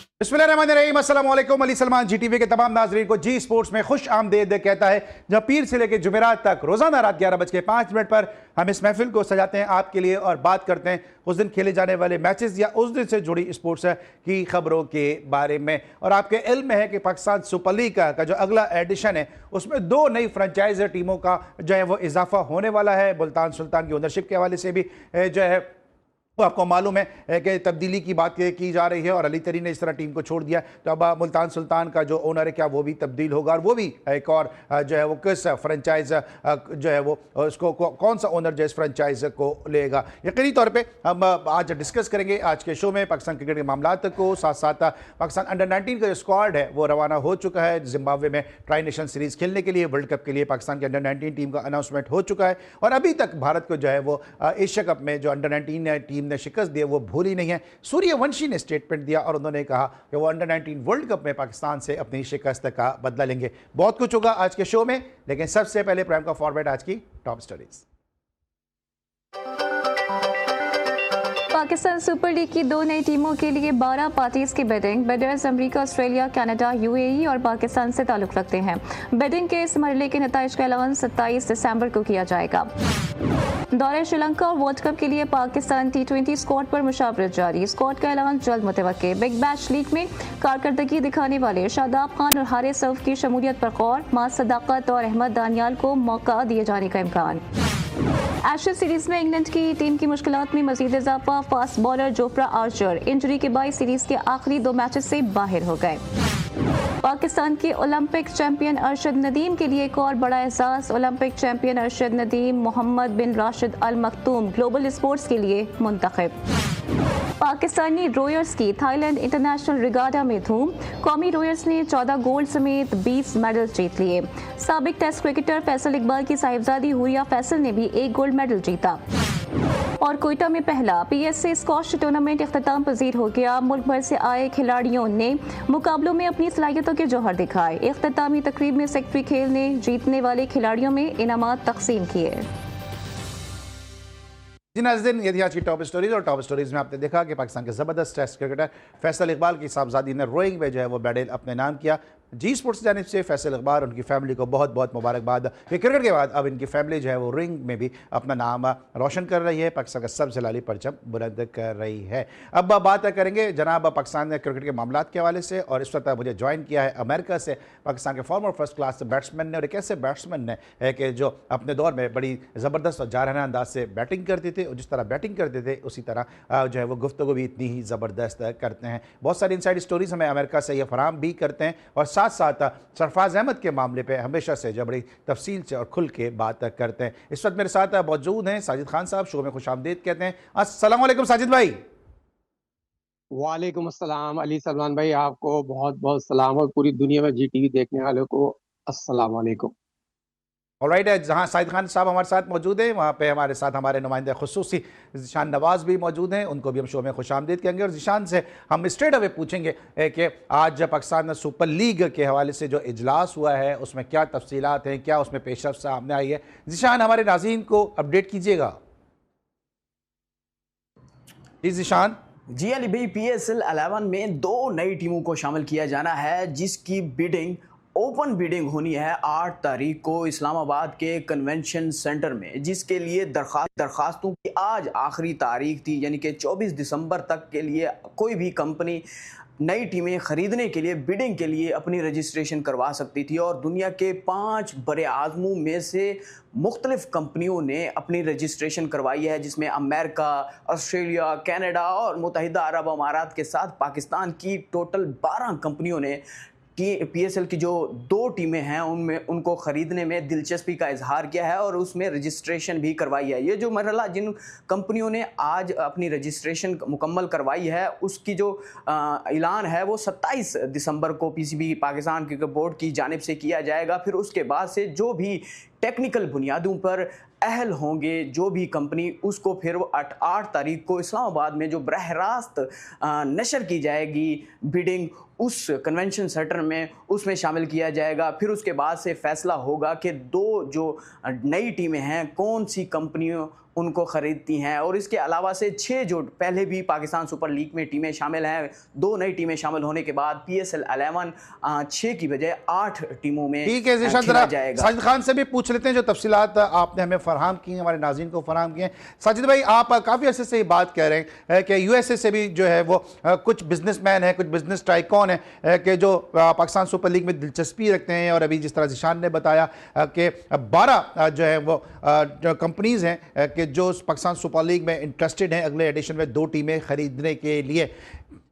बिस्मिल्लाहिर्रहमानिर्रहीम, अस्सलाम वालेकुम। अली सलमान जीटीवी के तमाम नाजरीन को जी स्पोर्ट्स में खुश आमदेद कहता है, जब पीर से लेकर जुमेरात तक रोजाना रात 11:05 पर हम इस महफिल को सजाते हैं आपके लिए और बात करते हैं उस दिन खेले जाने वाले मैचेस या उस दिन से जुड़ी स्पोर्ट्स की खबरों के बारे में। और आपके इल्म में है कि पाकिस्तान सुपर लीग का जो अगला एडिशन है उसमें 2 नई फ्रेंचाइज टीमों का जो है वो इजाफा होने वाला है। मुल्तान सुल्तान की ओनरशिप के हवाले से भी जो है तो आपको मालूम है कि तब्दीली की बात की जा रही है और अली तरी ने इस तरह टीम को छोड़ दिया, तो अब मुल्तान सुल्तान का जो ओनर है क्या वो भी तब्दील होगा और वो भी एक और जो है वो किस फ्रेंचाइज जो है वो उसको कौन सा ओनर जो इस फ्रेंचाइज को लेगा। यकीनी तौर पे हम आज डिस्कस करेंगे आज के शो में पाकिस्तान क्रिकेट के मामलात को, साथ साथ पाकिस्तान अंडर-19 का जो स्क्वाड है वो रवाना हो चुका है जिम्बाब्वे में ट्राई नेशन सीरीज़ खेलने के लिए। वर्ल्ड कप के लिए पाकिस्तान के अंडर-19 टीम का अनाउंसमेंट हो चुका है और अभी तक भारत को जो है वो एशिया कप में जो अंडर-19 टीम ने शिकस्त दी वो भूली नहीं है। सूर्यवंशी ने स्टेटमेंट दिया और उन्होंने कहा कि वो अंडर-19 वर्ल्ड कप में पाकिस्तान से अपनी शिकस्त का बदला लेंगे। बहुत कुछ होगा आज के शो में, लेकिन सबसे पहले प्राइम का फॉरवर्ड आज की top stories. Pakistan super league की 2 नई टीमों के लिए 12 पार्टीज की bidding. Bidders America, Australia, Canada, UAE और पाकिस्तान से ताल्लुक रखते हैं। बिडिंग के इस मरहले के नताइज का ऐलान 27 दिसंबर को किया जाएगा। दौरे श्रीलंका और वर्ल्ड कप के लिए पाकिस्तान T20 स्क्वाड पर मुशावरत जारी। स्क्वाड का ऐलान जल्द मुतवक्के। बिग बैश लीग में कारकर्दगी दिखाने वाले शादाब खान और हारिस सऊफ की शमूलियत पर गौर। मां सदाकत और अहमद दानियाल को मौका दिए जाने का इम्कान। एशेज सीरीज में इंग्लैंड की टीम की मुश्किलात में मजीद इजाफा। Fast bowler Jofra Archer injury के बाद सीरीज के आखिरी 2 मैचेस से बाहर हो गए। पाकिस्तान के ओलंपिक चैंपियन अरशद नदीम के लिए एक और बड़ा एहसास। ओलंपिक चैंपियन अरशद नदीम मोहम्मद बिन राशिद अल मखतूम ग्लोबल स्पोर्ट्स के लिए मुंतखब। पाकिस्तानी रोयर्स की थाईलैंड इंटरनेशनल रिगाटा में धूम। कौमी रोयर्स ने 14 गोल्ड समेत 20 मेडल जीत लिए। साबिक टेस्ट क्रिकेटर फैसल इकबाल की साहिबजादी हुरिया फैसल ने भी 1 गोल्ड मेडल जीता। और कोयटा में पहला PSA स्क्वॉश टूर्नामेंट इख्तिताम पजीर हो गया। मुल्क भर से आए खिलाड़ियों ने मुकाबलों में अपनी सलाहियतों के जौहर दिखाए। इख्तितामी तकरीब में सेक्रेटरी खेल ने जीतने वाले खिलाड़ियों में इनामात तकसीम किए। जी नाज़रीन, ये थी आज की टॉप स्टोरीज और टॉप स्टोरीज में आपने देखा कि पाकिस्तान के ज़बरदस्त टेस्ट क्रिकेटर फैसल इकबाल की साहबजादी ने रोइंग में जो है वो मेडल अपने नाम किया। जी स्पोर्ट्स की जानिब से फैसल इकबाल और उनकी फैमिली को बहुत बहुत मुबारकबाद कि क्रिकेट के बाद अब इनकी फैमिली जो है वो रिंग में भी अपना नाम रोशन कर रही है, पाकिस्तान का सबसे लाली परचम बुलंद कर रही है। अब बात करेंगे जनाब पाकिस्तान क्रिकेट के मामलात के हवाले से और इस वक्त मुझे ज्वाइन किया है अमेरिका से पाकिस्तान के फॉर्मर फर्स्ट क्लास बैट्समैन ने और एक ऐसे बैट्समैन ने है कि जो अपने दौर में बड़ी ज़बरदस्त और जारहाना अंदाज से बैटिंग करते थे और जिस तरह बैटिंग करते थे उसी तरह जो है वो गुफ्तगू भी इतनी ही ज़बरदस्त करते हैं। बहुत सारी इनसाइड स्टोरीज हमें अमेरिका से ये फराम भी करते हैं और साथ साथ सरफराज अहमद के मामले पे हमेशा से जो बड़ी तफसील से और खुल के बात करते हैं। इस वक्त मेरे साथ मौजूद हैं साजिद खान साहब, शो में खुश आमदीद कहते हैं। अस्सलाम वालेकुम साजिद भाई। वालेकुम अस्सलाम अली सलमान भाई, आपको बहुत बहुत सलाम और पूरी दुनिया में GTV देखने वालों को अस्सलाम वालेकुम। ऑलराइट है, जहाँ साजिद खान साहब हमारे साथ मौजूद हैं वहाँ पे हमारे साथ हमारे नुमाइंदे खुसूसी ज़ीशान नवाज़ भी मौजूद हैं, उनको भी हम शो में खुश आमदीद कहेंगे। और ज़ीशान से हम स्ट्रेट अवे पूछेंगे कि आज पाकिस्तान सुपर लीग के हवाले से जो इजलास हुआ है उसमें क्या तफसीलात हैं, क्या उसमें पेशरफ सामने आई है। ज़ीशान हमारे नाज़रीन को अपडेट कीजिएगा। जी ज़ीशान। जी अली भाई, PSL 11 में 2 नई टीमों को शामिल किया जाना है जिसकी बिडिंग ओपन बिडिंग होनी है 8 तारीख को इस्लामाबाद के कन्वेंशन सेंटर में, जिसके लिए दरखास्तों की आज आखिरी तारीख थी, यानी कि 24 दिसंबर तक के लिए कोई भी कंपनी नई टीमें ख़रीदने के लिए बिडिंग के लिए अपनी रजिस्ट्रेशन करवा सकती थी। और दुनिया के 5 बड़े आज़मों में से मुख्तलिफ़ कंपनियों ने अपनी रजिस्ट्रेशन करवाई है, जिसमें अमेरिका, ऑस्ट्रेलिया, कनाडा और मुत्तहिदा अरब अमारात के साथ पाकिस्तान की टोटल 12 कंपनियों ने PSL की जो 2 टीमें हैं उनमें उनको ख़रीदने में दिलचस्पी का इजहार किया है और उसमें रजिस्ट्रेशन भी करवाई है। ये जो मरहला जिन कंपनियों ने आज अपनी रजिस्ट्रेशन मुकम्मल करवाई है उसकी जो ऐलान है वो 27 दिसंबर को PCB पाकिस्तान क्रिकेट बोर्ड की जानिब से किया जाएगा। फिर उसके बाद से जो भी टेक्निकल बुनियादों पर अहल होंगे जो भी कंपनी, उसको फिर वो 8 तारीख को इस्लामाबाद में जो बरह रास्त नशर की जाएगी बिडिंग, उस कन्वेंशन सेंटर में उसमें शामिल किया जाएगा। फिर उसके बाद से फैसला होगा कि 2 जो नई टीमें हैं कौन सी कंपनियों उनको ख़रीदती हैं। और इसके अलावा से 6 जो पहले भी पाकिस्तान सुपर लीग में टीमें शामिल हैं, 2 नई टीमें शामिल होने के बाद PSL 11 6 की बजाय 8 टीमों में ठीक है ज़ीशान, खेला जाएगा। साजिद खान से भी पूछ लेते हैं जो तफसीलात आपने हमें फराहम की, हमारे नाज़रीन को फराहम किए। साजिद भाई, आप काफ़ी अर्से से ये बात कह रहे हैं कि USA से भी जो है वो कुछ बिजनेसमैन हैं, कुछ बिजनेस टाइकॉन हैं कि जो पाकिस्तान सुपर लीग में दिलचस्पी रखते हैं। और अभी जिस तरह ज़ीशान ने बताया कि 12 जो है वो कंपनीज़ हैं कि जो पाकिस्तान सुपर लीग में इंटरेस्टेड हैं अगले एडिशन में 2 टीमें खरीदने के लिए।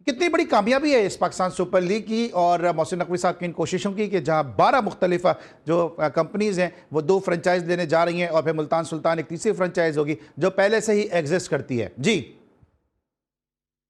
कितनी बड़ी कामयाबी है इस पाकिस्तान सुपर लीग की और मोहसिन नकवी साहब की इन कोशिशों की कि जहां 12 मुख्तलिफ जो कंपनीज़ हैं वो 2 फ्रेंचाइज देने जा रही हैं और फिर मुल्तान सुल्तान एक तीसरी फ्रेंचाइज होगी जो पहले से ही एग्जिस्ट करती है। जी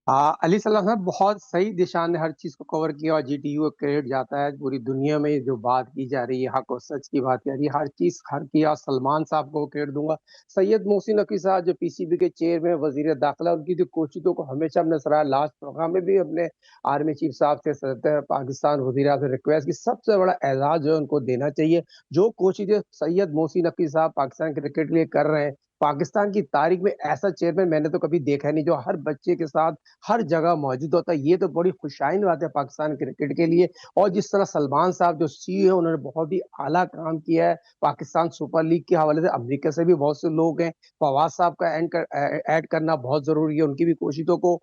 अली सल्लल्लाहु अलैहि वसल्लम बहुत सही दिशा ने हर चीज़ को कवर किया और GTU क्रेडिट जाता है। पूरी दुनिया में जो बात की जा रही है, हक और सच की बात की रही है, हर चीज़ हर किया। सलमान साहब को क्रेडिट दूंगा, सैयद मोहसिन नकवी साहब जो PCB के चेयरमैन वजीर दाखिला, उनकी जो कोशिशों को हमेशा हमने सराहा। लास्ट प्रोग्राम में भी अपने आर्मी चीफ साहब से सदर पाकिस्तान वजीर आज़म से रिक्वेस्ट की, सबसे बड़ा एजाज़ जो है उनको देना चाहिए। जो कोशिशें सैयद मोहसिन नकवी साहब पाकिस्तान क्रिकेट के लिए कर रहे हैं, पाकिस्तान की तारीख में ऐसा चेयरमैन मैंने तो कभी देखा नहीं जो हर बच्चे के साथ हर जगह मौजूद होता है। ये तो बड़ी खुशाइन बात है पाकिस्तान क्रिकेट के लिए। और जिस तरह सलमान साहब जो CEO है, उन्होंने बहुत ही आला काम किया है पाकिस्तान सुपर लीग के हवाले से। अमेरिका से भी बहुत से लोग हैं, फवाद साहब का ऐड करना बहुत जरूरी है। उनकी भी कोशिशों को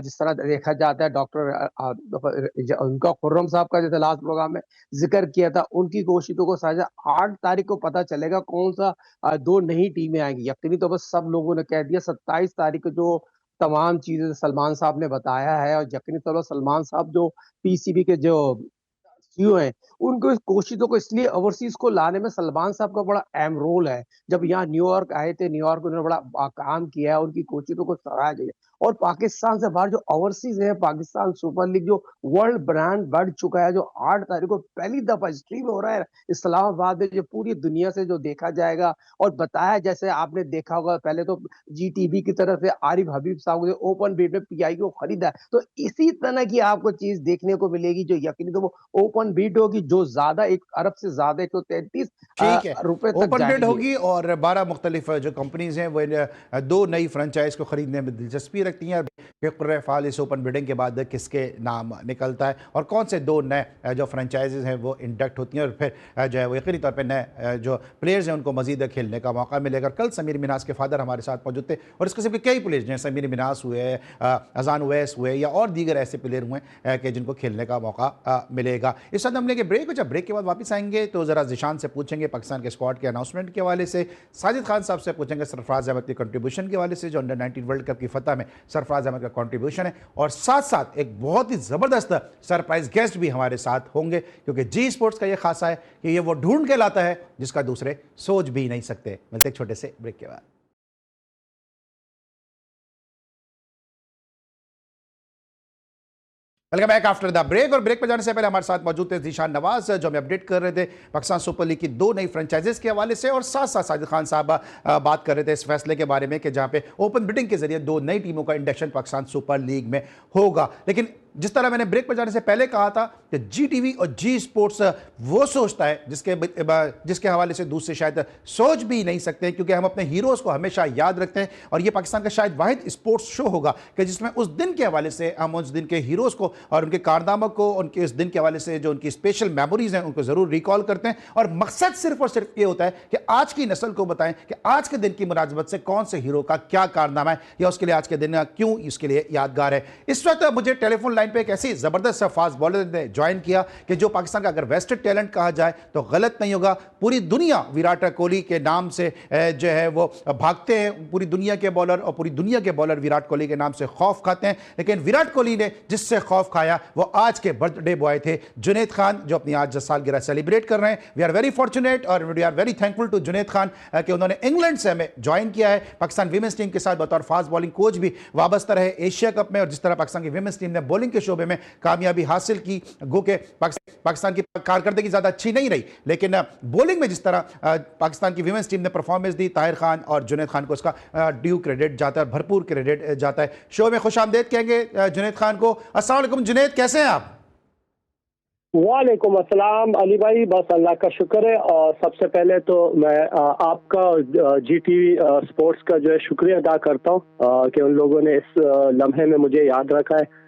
जिस तरह देखा जाता है, डॉक्टर उनका खुर्रम साहब का जैसे लास्ट प्रोग्राम में जिक्र किया था, उनकी कोशिशों को साझा 8 तारीख को पता चलेगा कौन सा 2 नई टीमें आएंगी। यकीनी तो बस सब लोगों ने कह दिया 27 तारीख को जो तमाम चीजें सलमान साहब ने बताया है। और यकीनी तौर पर सलमान साहब जो PCB के जो CEO हैं, उनको इस कोशिशों को इसलिए ओवरसीज को लाने में सलमान साहब का बड़ा अहम रोल है। जब यहाँ न्यूयॉर्क आए थे, न्यूयॉर्क उन्होंने बड़ा काम किया है, उनकी कोशिशों को सराहा गया। और पाकिस्तान से बाहर जो ओवरसीज है, पाकिस्तान सुपर लीग जो वर्ल्ड ब्रांड बढ़ चुका है, जो 8 तारीख को पहली दफा हिस्ट्री में हो रहा है इस्लामाबाद में, जो पूरी दुनिया से जो देखा जाएगा। और बताया जैसे आपने देखा होगा, पहले तो GTV की तरफ से आरिफ हबीब साहब ने ओपन बिड में PI को खरीदा, तो इसी तरह की आपको चीज देखने को मिलेगी जो यकीनी तो वो ओपन बिड होगी, जो ज्यादा 1 अरब से ज्यादा 133 ठीक है, रुपए तक ओपन बिड जाएगी। होगी और 12 मुख्तलिफ जो कंपनीज हैं वो 2 नई फ्रेंचाइज को खरीदने में दिलचस्पी रखती हैं। और फ़ाल इस ओपन बिडिंग के बाद किसके नाम निकलता है और कौन से 2 नए जो फ्रेंचाइजेज हैं वो इंडक्ट होती हैं और फिर जो है वो यकीनी तौर पर नए जो प्लेयर्स हैं उनको मजीद खेलने का मौका मिलेगा। कल समीर मिनास के फादर हमारे साथ मौजूद थे और इस किस्म के कई प्लेयर्स हैं, समीर मिनास हुए, अजान उवैस हुए या और दीगर ऐसे प्लेयर हुए कि जिनको खेलने का मौका मिलेगा। इस वक्त हम लेंगे ब्रेक, जब ब्रेक के बाद वापस आएंगे तो ज़रा ज़ीशान से पूछेंगे पाकिस्तान के स्क्वाड के अनाउंसमेंट के हवाले से, साजिद खान साहब से पूछेंगे सरफराज अहमद की कंट्रीब्यूशन के हवाले से जो अंडर 19 वर्ल्ड कप की फतह में सरफराज अहमद का कंट्रीब्यूशन है, और साथ साथ एक बहुत ही ज़बरदस्त सरप्राइज गेस्ट भी हमारे साथ होंगे क्योंकि जी स्पोर्ट्स का ये खासा है कि ये वो ढूंढ के लाता है जिसका दूसरे सोच भी नहीं सकते। मिलते एक छोटे से ब्रेक के बाद। Welcome back after the break. और ब्रेक पर जाने से पहले हमारे साथ मौजूद थे ज़ीशान नवाज जो हमें अपडेट कर रहे थे पाकिस्तान सुपर लीग की 2 नई फ्रेंचाइजेस के हवाले से, और साथ साथ साजिद खान साहब बात कर रहे थे इस फैसले के बारे में कि जहां पे ओपन बिडिंग के जरिए 2 नई टीमों का इंडक्शन पाकिस्तान सुपर लीग में होगा। लेकिन जिस तरह मैंने ब्रेक पर जाने से पहले कहा था कि GTV और जी स्पोर्ट्स वो सोचता है जिसके हवाले से दूसरे शायद सोच भी नहीं सकते, क्योंकि हम अपने हीरोज़ को हमेशा याद रखते हैं और ये पाकिस्तान का शायद वाहिद स्पोर्ट्स शो होगा कि जिसमें उस दिन के हवाले से हम उस दिन के हीरोज़ को और उनके कारनामों को, उनके इस दिन के हवाले से जो उनकी स्पेशल मेमोरीज हैं उनको ज़रूर रिकॉल करते हैं। और मकसद सिर्फ और सिर्फ ये होता है कि आज की नस्ल को बताएं कि आज के दिन की मुनासबत से कौन से हीरो का क्या कारनामा है या उसके लिए आज के दिन क्यों इसके लिए यादगार है। इस वक्त मुझे टेलीफोन लाइन पर एक ऐसी ज़बरदस्त फास्ट बॉलर ने ज्वाइन किया कि जो पाकिस्तान का अगर वेस्टेड टैलेंट कहा जाए तो गलत नहीं होगा। पूरी दुनिया विराट कोहली के नाम से जो है वो भागते हैं, पूरी दुनिया के बॉलर, और पूरी दुनिया के बॉलर विराट कोहली के नाम से खौफ खाते हैं। लेकिन विराट कोहली ने जिससे खौफ खाया वो आज के बर्थडे बॉय थे जुनैद खान, जो अपनी आज सालगिरह सेलिब्रेट कर रहे हैं। वी आर वेरी फॉर्चुनेट और we are very thankful to Junaid Khan कि उन्होंने इंग्लैंड से हमें ज्वाइन किया है। पाकिस्तान विमेंस टीम के साथ बतौर फास्ट बॉलिंग कोच भी वाबस्ता रहे एशिया कप में, और जिस तरह पाकिस्तान की विमेंस टीम ने बॉलिंग के शोबे में कामयाबी हासिल की, गो के पाकिस्तान की कारकर्दगी ज़्यादा अच्छी नहीं रही, लेकिन बॉलिंग में जिस तरह पाकिस्तान की विमेंस टीम ने परफॉर्मेंस दी, ताहिर खान और जुनैद खान को उसका ड्यू क्रेडिट जाता है, भरपूर क्रेडिट जाता है। शो में खुश आमदेद कहेंगे जुनैद खान को। अस्सलाम वालेकुम जुनैद, कैसे हैं आप? वालेकुम अस्सलाम अली भाई, बस अल्लाह का शुक्र है। और सबसे पहले तो मैं आपका जीटीवी स्पोर्ट्स का जो है शुक्रिया अदा करता हूँ कि उन लोगों ने इस लम्हे में मुझे याद रखा है।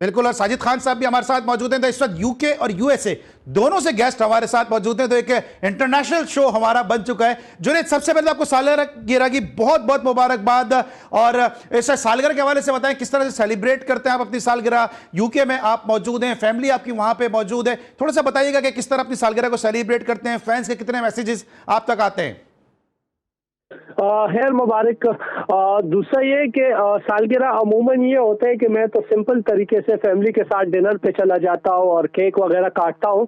बिल्कुल। और साजिद खान साहब भी हमारे साथ मौजूद हैं। तो इस वक्त यूके और यूएसए दोनों से गेस्ट हमारे साथ मौजूद हैं। तो एक इंटरनेशनल शो हमारा बन चुका है। जुनैद, सबसे पहले आपको सालगिरह की बहुत बहुत मुबारकबाद। और इस सालगिरह के हवाले से बताएं किस तरह से सेलिब्रेट करते हैं आप अपनी सालगिरह। यूके में आप मौजूद हैं, फैमिली आपकी वहां पे मौजूद है, थोड़ा सा बताइएगा कि किस तरह अपनी सालगिरह को सेलिब्रेट करते हैं, फैंस के कितने मैसेजेस आप तक आते हैं। खैर मुबारक। दूसरा ये कि सालगिरह अमूमन ये होता है कि मैं तो सिंपल तरीके से फैमिली के साथ डिनर पे चला जाता हूँ और केक वगैरह काटता हूँ।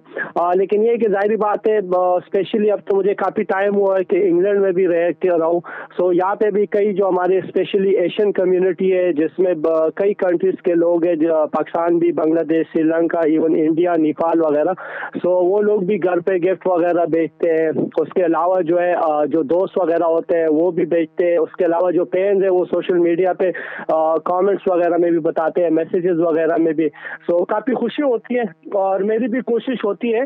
लेकिन ये कि जाहिर बात है, स्पेशली अब तो मुझे काफ़ी टाइम हुआ है कि इंग्लैंड में भी रह के रहा हूँ। सो यहाँ पे भी कई जो हमारे स्पेशली एशियन कम्युनिटी है, जिसमें कई कंट्रीज़ के लोग हैं, पाकिस्तान भी, बांग्लादेश, श्रीलंका, इवन इंडिया, नेपाल वगैरह। सो वो लोग भी घर पे गिफ्ट वगैरह भेजते हैं। उसके अलावा जो है जो दोस्त वगैरह होते हैं वो भी भेजते हैं। उसके अलावा जो पेरेंट्स है वो सोशल मीडिया पे कमेंट्स वगैरह में भी बताते हैं, मैसेजेस वगैरह में भी। सो काफ़ी खुशी होती है और मेरी भी कोशिश होती है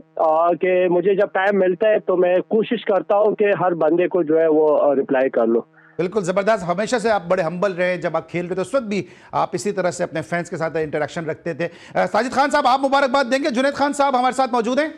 कि मुझे जब टाइम मिलता है तो मैं कोशिश करता हूँ कि हर बंदे को जो है वो रिप्लाई कर लो। बिल्कुल ज़बरदस्त। हमेशा से आप बड़े हम्बल रहे, जब आप खेल रहे थे उस वक्त भी आप इसी तरह से अपने फैंस के साथ इंटरेक्शन रखते थे। साजिद खान साहब, आप मुबारकबाद देंगे। जुनैद खान साहब हमारे साथ मौजूद हैं।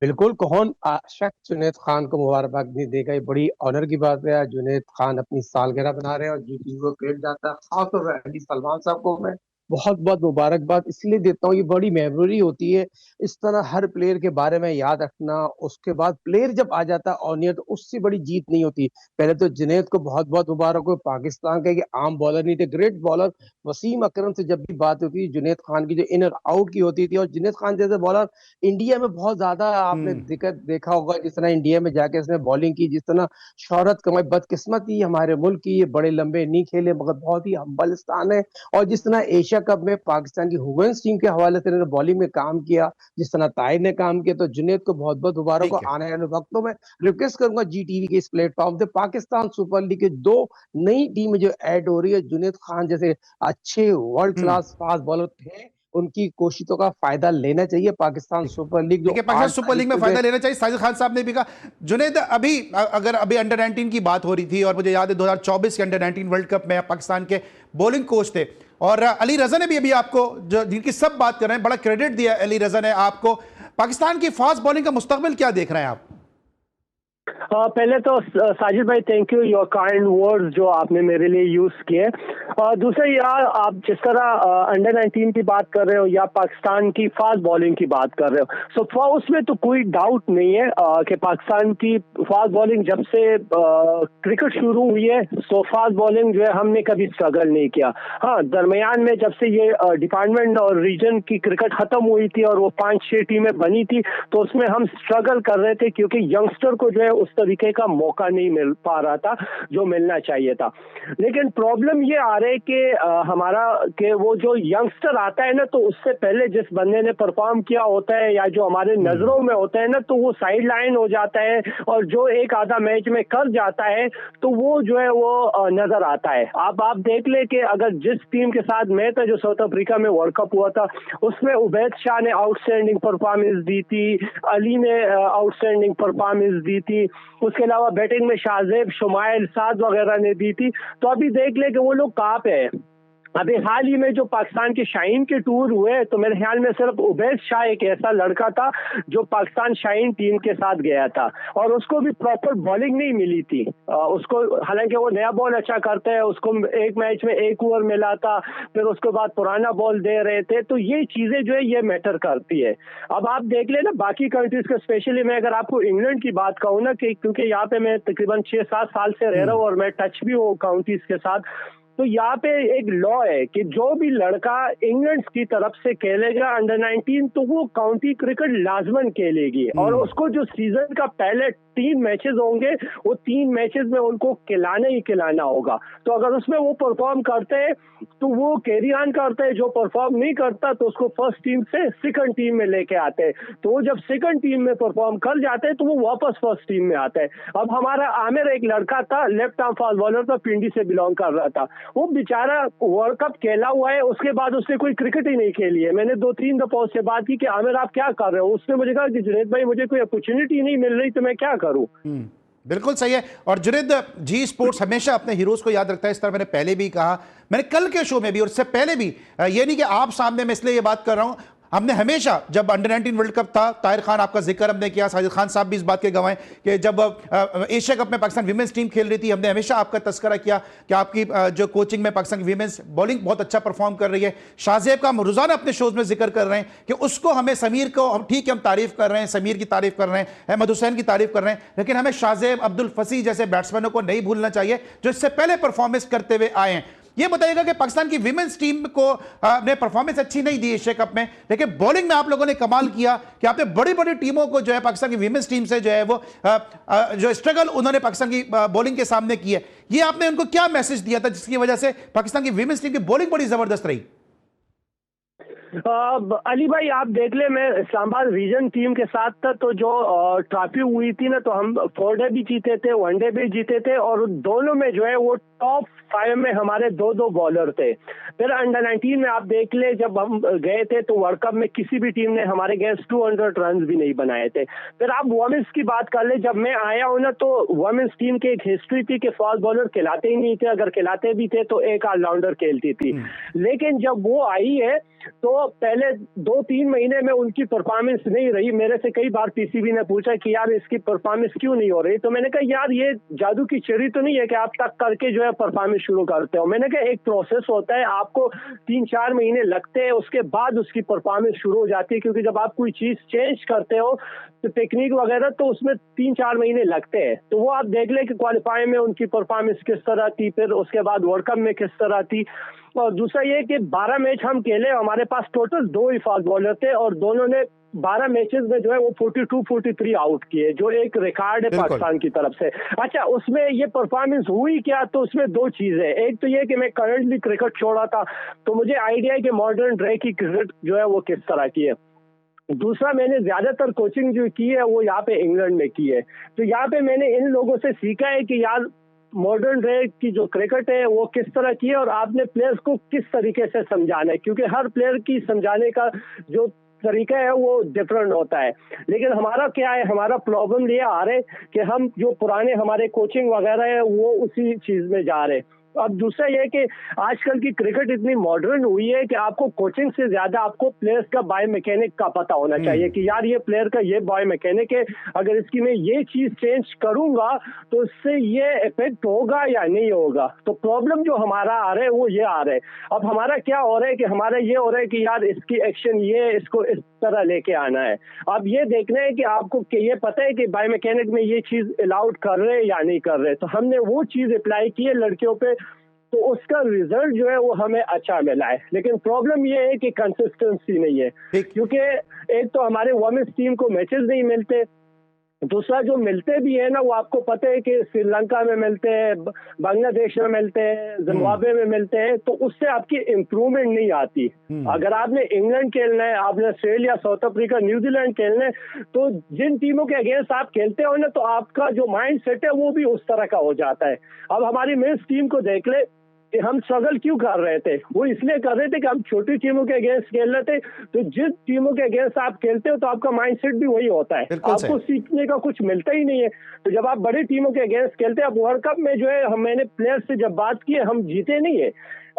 बिल्कुल, कौन शख्स जुनैद खान को मुबारकबाद नहीं देगा। ये बड़ी ऑनर की बात है। जुनैद खान अपनी सालगिरह बना रहे हैं और जीटीयू को क्रेडिट जाता है। खासतौर पर अली सलमान साहब को मैं बहुत बहुत मुबारकबाद इसलिए देता हूँ, ये बड़ी मेमोरी होती है। इस तरह हर प्लेयर के बारे में याद रखना, उसके बाद प्लेयर जब आ जाता है ऑनियर तो उससे बड़ी जीत नहीं होती। पहले तो जुनैद को बहुत बहुत मुबारक हो। पाकिस्तान के आम बॉलर नहीं थे, ग्रेट बॉलर। वसीम अकरम से जब भी बात होती थी जुनैद खान की जो इन और आउट की होती थी, और जुनैद खान जैसे बॉलर इंडिया में बहुत ज्यादा आपने दिक्कत देखा होगा। जिस तरह इंडिया में जाके इसने बॉलिंग की, जिस तरह शोहरत कमाई, बदकिस्मती हमारे मुल्क की, ये बड़े लंबे नहीं खेले मगर बहुत ही हम्बल स्थान है। और जिस तरह एशिया कप में पाकिस्तान की वुमेन्स टीम के हवाले से इन्होंने बॉलिंग में काम किया, जिस तरह ताहिर ने काम किया, तो जुनैद को बहुत बहुत मुबारक हो। ठीक है। आने वाले वक्तों में रिक्वेस्ट करूंगा जी टीवी के इस प्लेटफॉर्म से पाकिस्तान सुपर लीग के 2 नई टीम जो ऐड हो रही है, जुनैद खान जैसे अच्छे वर्ल्ड क्लास फास्ट बॉलर थे, उनकी कोशिशों का फायदा लेना चाहिए। पाकिस्तान सुपर लीग जो देखिए, पाकिस्तान 8 सुपर लीग में तारीख फायदा से लेना चाहिए। साजिद खान साहब ने भी कहा। जुनैद, अगर अभी अंडर 19 की बात हो रही थी और मुझे याद है 2024 के अंडर 19 वर्ल्ड कप में आप पाकिस्तान के बॉलिंग कोच थे और अली रजा ने भी अभी आपको, जो जिनकी सब बात कर रहे हैं, बड़ा क्रेडिट दिया अली रजा ने आपको। पाकिस्तान की फास्ट बॉलिंग का मुस्तकबिल क्या देख रहे हैं आप? पहले तो साजिद भाई, thank you, your kind words जो आपने मेरे लिए यूज किए। और दूसरा यार, आप जिस तरह अंडर 19 की बात कर रहे हो या पाकिस्तान की फास्ट बॉलिंग की बात कर रहे हो, सो उसमें तो कोई डाउट नहीं है कि पाकिस्तान की फास्ट बॉलिंग जब से क्रिकेट शुरू हुई है, सो फास्ट बॉलिंग जो है हमने कभी स्ट्रगल नहीं किया। हाँ, दरमियान में जब से ये डिपार्टमेंट और रीजन की क्रिकेट खत्म हुई थी और वो 5-6 टीमें बनी थी, तो उसमें हम स्ट्रगल कर रहे थे क्योंकि यंगस्टर को जो है उस तरीके का मौका नहीं मिल पा रहा था जो मिलना चाहिए था। लेकिन प्रॉब्लम ये आ रही है कि हमारा कि वो जो यंगस्टर आता है ना, तो उससे पहले जिस बंदे ने परफॉर्म किया होता है या जो हमारे नजरों में होता है ना, तो वो साइड लाइन हो जाता है और जो एक आधा मैच में कर जाता है तो वो जो है वो नजर आता है। आप देख ले कि अगर जिस टीम के साथ मैं था, जो साउथ अफ्रीका में वर्ल्ड कप हुआ था, उसमें उबैद शाह ने आउटस्टैंडिंग परफॉर्मेंस दी थी, अली ने आउटस्टैंडिंग परफॉर्मेंस दी थी, उसके अलावा बैटिंग में शाहजेब, शुमाइल, साद वगैरह ने दी थी। तो अभी देख ले कि वो लोग कहाँ पे है। अभी हाल ही में जो पाकिस्तान के शाहीन के टूर हुए, तो मेरे ख्याल में सिर्फ उबैद शाह एक ऐसा लड़का था जो पाकिस्तान शाहीन टीम के साथ गया था और उसको भी प्रॉपर बॉलिंग नहीं मिली थी। उसको, हालांकि वो नया बॉल अच्छा करता है, उसको एक मैच में 1 ओवर मिला था, फिर उसके बाद पुराना बॉल दे रहे थे। तो ये चीजें जो है ये मैटर करती है। अब आप देख ले ना बाकी कंट्रीज के, स्पेशली मैं अगर आपको इंग्लैंड की बात कहूँ ना, कि क्योंकि यहाँ पे मैं तकरीबन 6-7 साल से रह रहा हूँ और मैं टच भी हूँ काउंटीज के साथ, तो यहाँ पे एक लॉ है कि जो भी लड़का इंग्लैंड की तरफ से खेलेगा अंडर 19, तो वो काउंटी क्रिकेट लाजमन खेलेगी और उसको जो सीजन का पहले 3 मैचेस होंगे, वो 3 मैचेस में उनको खिलाना ही खिलाना होगा। तो अगर उसमें वो परफॉर्म करते हैं तो वो कैरी ऑन करते हैं, जो परफॉर्म नहीं करता तो उसको फर्स्ट टीम से सेकंड टीम में लेके आते हैं। तो वो जब सेकंड टीम में परफॉर्म कर जाते हैं तो वो वापस फर्स्ट टीम में आता है। अब हमारा आमिर एक लड़का था, लेफ्ट आर्म फास्ट बॉलर था, पिंडी से बिलोंग कर रहा था, वो बेचारा वर्ल्ड कप खेला हुआ है, उसके बाद उसने कोई क्रिकेट ही नहीं खेली है। मैंने 2-3 दफा उससे बात की कि आमिर आप क्या कर रहे हो, उसने मुझे कहा कि जुनैद भाई मुझे कोई अपॉर्चुनिटी नहीं मिल रही तो मैं क्या करूं। बिल्कुल सही है। और जुनैद, जी स्पोर्ट्स हमेशा अपने हीरोज को याद रखता है, इस तरह मैंने पहले भी कहा, मैंने कल के शो में भी और इससे पहले भी, ये नहीं कि आप सामने मैं इसलिए ये बात कर रहा हूं, हमने हमेशा जब अंडर 19 वर्ल्ड कप था, ताहिर खान आपका जिक्र हमने किया, साजिद खान साहब भी इस बात के गवाह हैं कि जब एशिया कप में पाकिस्तान विमेंस टीम खेल रही थी, हमने हमेशा आपका तस्करा किया कि आपकी जो कोचिंग में पाकिस्तान की विमेंस बॉलिंग बहुत अच्छा परफॉर्म कर रही है। शाहजेब का हम रोजाना अपने शोज में जिक्र कर रहे हैं कि उसको, हमें समीर को, हम ठीक है हम तारीफ कर रहे हैं, समीर की तारीफ कर रहे हैं, अहमद हुसैन की तारीफ कर रहे हैं, लेकिन हमें शाहजेब, अब्दुल फसी जैसे बैट्समैनों को नहीं भूलना चाहिए जो इससे पहले परफॉर्मेंस करते हुए आए हैं। ये बताइएगा कि पाकिस्तान की विमेंस टीम को ने परफॉर्मेंस अच्छी नहीं दी एशिया कप में, लेकिन बॉलिंग में आप लोगों ने कमाल किया कि आपने बड़ी बड़ी टीमों को जो है पाकिस्तान की विमेंस टीम से जो है वो जो स्ट्रगल उन्होंने पाकिस्तान की बॉलिंग के सामने की है, ये आपने उनको क्या मैसेज दिया था जिसकी वजह से पाकिस्तान की विमेंस टीम की बॉलिंग बड़ी जबरदस्त रही? अली भाई आप देख ले, मैं इस्लामाबाद रीजन टीम के साथ था, तो जो ट्रॉफी हुई थी ना, तो हम 4 डे भी जीते थे, 1 डे भी जीते थे, और दोनों में जो है वो टॉप 5 में हमारे 2-2 बॉलर थे। फिर अंडर 19 में आप देख ले, जब हम गए थे तो वर्ल्ड कप में किसी भी टीम ने हमारे अगेंस्ट 200 रन भी नहीं बनाए थे। फिर आप वुमेन्स की बात कर ले, जब मैं आया हूं ना तो वुमेन्स टीम की एक हिस्ट्री थी कि फास्ट बॉलर खिलाते ही नहीं थे, अगर खिलाते भी थे तो एक ऑलराउंडर खेलती थी। लेकिन जब वो आई है तो पहले 2-3 महीने में उनकी परफॉर्मेंस नहीं रही। मेरे से कई बार पीसीबी ने पूछा कि यार इसकी परफॉर्मेंस क्यों नहीं हो रही, तो मैंने कहा यार ये जादू की चेरी तो नहीं है कि आप तक करके जो है परफॉर्मेंस शुरू करते हो। मैंने कहा एक प्रोसेस होता है, आपको 3-4 महीने लगते हैं, उसके बाद उसकी परफॉर्मेंस शुरू हो जाती है, क्योंकि जब आप कोई चीज चेंज करते हो तो टेक्निक वगैरह तो उसमें 3-4 महीने लगते हैं। तो वो आप देख ले कि क्वालिफाई में उनकी परफॉर्मेंस किस तरह थी, फिर उसके बाद वर्ल्ड कप में किस तरह थी। और दूसरा ये कि 12 मैच हम खेले, हमारे पास टोटल 2 ही फास्ट बॉलर थे और दोनों ने 12 मैचेस में जो है वो 42-43 आउट किए, जो एक रिकॉर्ड है पाकिस्तान की तरफ से। अच्छा, उसमें ये परफॉर्मेंस हुई क्या, तो उसमें 2 चीजें, एक तो ये कि मैं करंटली क्रिकेट छोड़ा था तो मुझे आइडिया है कि मॉडर्न डे की क्रिकेट जो है वो किस तरह की है। दूसरा, मैंने ज्यादातर कोचिंग जो की है वो यहाँ पे इंग्लैंड में की है, तो यहाँ पे मैंने इन लोगों से सीखा है कि यार मॉडर्न डे की जो क्रिकेट है वो किस तरह की है और आपने प्लेयर्स को किस तरीके से समझाना है, क्योंकि हर प्लेयर की समझाने का जो तरीका है वो डिफरेंट होता है। लेकिन हमारा क्या है, हमारा प्रॉब्लम ये आ रहा है कि हम जो पुराने हमारे कोचिंग वगैरह है वो उसी चीज में जा रहे हैं। अब दूसरा यह कि आजकल की क्रिकेट इतनी मॉडर्न हुई है कि आपको कोचिंग से ज्यादा आपको प्लेयर्स का बायो मैकेनिक का पता होना चाहिए कि यार ये प्लेयर का ये बायो मैकेनिक है, अगर इसकी मैं ये चीज चेंज करूंगा तो इससे ये इफेक्ट होगा या नहीं होगा। तो प्रॉब्लम जो हमारा आ रहा है वो ये आ रहा है। अब हमारा क्या हो रहा है कि हमारा ये हो रहा है कि यार इसकी एक्शन ये, इसको इस तरह लेके आना है। अब ये देखना है कि आपको ये पता है कि बायो मैकेनिक में ये चीज अलाउड कर रहे हैं या नहीं कर रहे, तो हमने वो चीज अप्लाई की है लड़कियों पे, तो उसका रिजल्ट जो है वो हमें अच्छा मिला है। लेकिन प्रॉब्लम ये है कि कंसिस्टेंसी नहीं है, क्योंकि एक तो हमारे वुमेन्स टीम को मैचेस नहीं मिलते, दूसरा जो मिलते भी है ना वो आपको पता है कि श्रीलंका में मिलते हैं, बांग्लादेश में मिलते हैं, जिम्बाब्वे में मिलते हैं, तो उससे आपकी इम्प्रूवमेंट नहीं आती। अगर आपने इंग्लैंड खेलना है, आपने ऑस्ट्रेलिया, साउथ अफ्रीका, न्यूजीलैंड खेलना है, तो जिन टीमों के अगेंस्ट आप खेलते हो ना तो आपका जो माइंड सेट है वो भी उस तरह का हो जाता है। अब हमारी मेंस टीम को देख ले कि हम स्ट्रगल क्यों कर रहे थे, वो इसलिए कर रहे थे कि हम छोटी टीमों के अगेंस्ट खेल रहे थे। तो जिस टीमों के अगेंस्ट आप खेलते हो तो आपका माइंडसेट भी वही होता है, आपको सीखने का कुछ मिलता ही नहीं है। तो जब आप बड़ी टीमों के अगेंस्ट खेलते हैं, अब वर्ल्ड कप में जो है मैंने प्लेयर्स से जब बात की, हम जीते नहीं है।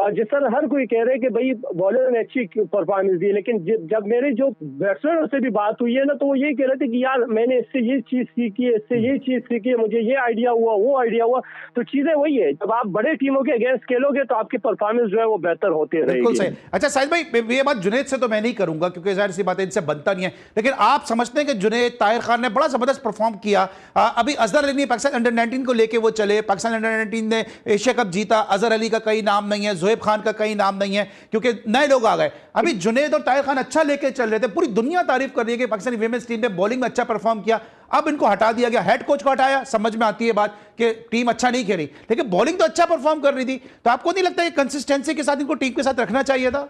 जिस तरह हर कोई कह रहे हैं कि भाई बॉलर ने अच्छी परफॉर्मेंस दी, लेकिन जब मेरे जो बैट्समैनों से भी बात हुई है ना तो वो यही कह रहे थे कि यार मैंने इससे ये चीज सीखी है, इससे ये चीज सीखी है, मुझे ये आइडिया हुआ, वो आइडिया हुआ। तो चीजें वही है, जब आप बड़े टीमों के अगेंस्ट खेलोगे तो आपकी परफॉर्मेंस जो है वो बेहतर होती रहेगी। अच्छा साहिद भाई, ये बात जुनैद से तो मैं नहीं करूंगा क्योंकि जाहिर सी बात है इनसे बनता नहीं है, लेकिन आप समझते हैं कि जुनैद, ताहिर खान ने बड़ा जबरदस्त परफॉर्म किया। अभी अजहर अली ने पाकिस्तान अंडर 19 को लेके वो चले, पाकिस्तान अंडर 19 ने एशिया कप जीता, अजहर अली का कई नाम नहीं है, जोहेब खान का कई नाम नहीं है क्योंकि नए लोग आ गए। अभी जुनैद और ताहिर खान अच्छा लेके चल रहे थे, पूरी दुनिया तारीफ कर रही है कि पाकिस्तानी विमेंस टीम ने बॉलिंग में अच्छा परफॉर्म किया। अब इनको हटा दिया गया, हेड कोच को हटाया, समझ में आती है बात कि टीम अच्छा नहीं खेली, लेकिन बॉलिंग तो अच्छा परफॉर्म कर रही थी। तो आपको नहीं लगता कि कंसिस्टेंसी के साथ इनको टीम के साथ रखना चाहिए था?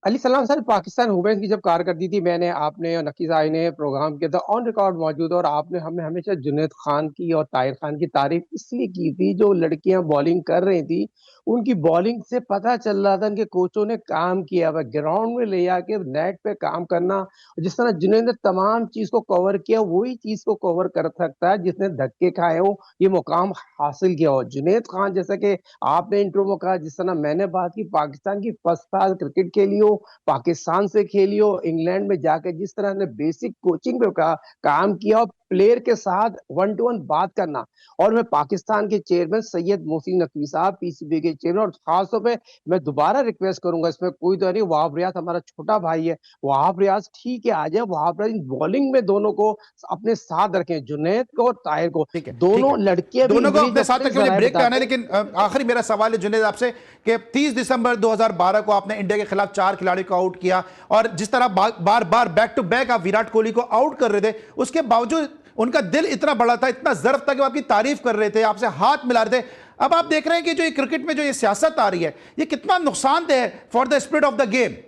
अली सलाम सर, पाकिस्तान वुमेन्स की जब कारकर्दगी थी, मैंने, आपने और नकीस आई ने प्रोग्राम किया था, ऑन रिकॉर्ड मौजूद है, और आपने हमें हमेशा जुनैद खान की और ताहिर खान की तारीफ इसलिए की थी, जो लड़कियां बॉलिंग कर रही थी उनकी बॉलिंग से पता चल रहा था उनके कोचों ने काम किया हुआ, ग्राउंड में ले आके नेट पे काम करना। जिस तरह जुनैद ने तमाम चीज को कवर किया, वही चीज को कवर कर सकता है जिसने धक्के खाए हो, ये मुकाम हासिल किया हो। जुनैद खान, जैसा कि आपने इंट्रो में कहा, जिस तरह मैंने बात की, पाकिस्तान की फर्स्ट क्लास क्रिकेट खेली हो, पाकिस्तान से खेली हो, इंग्लैंड में जाकर जिस तरह ने बेसिक कोचिंग पे काम किया, और प्लेयर के साथ 1 to 1 बात करना। और मैं पाकिस्तान के चेयरमैन सैयद मोहसिन नकवी साहब, पीसीबी के चेयरमैन, और खासतौर पे मैं दोबारा रिक्वेस्ट करूंगा, इसमें कोई तो नहीं, वहाब रियाज हमारा छोटा भाई है, वहाब रियाज ठीक है आ जाए, वहाब रियाज बॉलिंग में दोनों को अपने साथ रखें, जुनैद को और ताहिर को, ठीक है, दोनों लड़के दोनों को अपने साथ रखने के लिए ब्रेक पे आना है। लेकिन आखिरी मेरा सवाल है जुनैद आपसे कि 30 दिसंबर 2012 को आपने इंडिया के खिलाफ 4 खिलाड़ियों को आउट किया, और जिस तरह बार बार बैक टू बैक आप विराट कोहली को आउट कर रहे थे, उसके बावजूद उनका दिल इतना बड़ा था, इतना ज़र्फ था कि वो आपकी तारीफ कर रहे थे, आपसे हाथ मिला रहे थे। अब आप देख रहे हैं कि जो ये क्रिकेट में जो ये सियासत आ रही है, ये कितना नुकसानदेह है for the spirit of the game.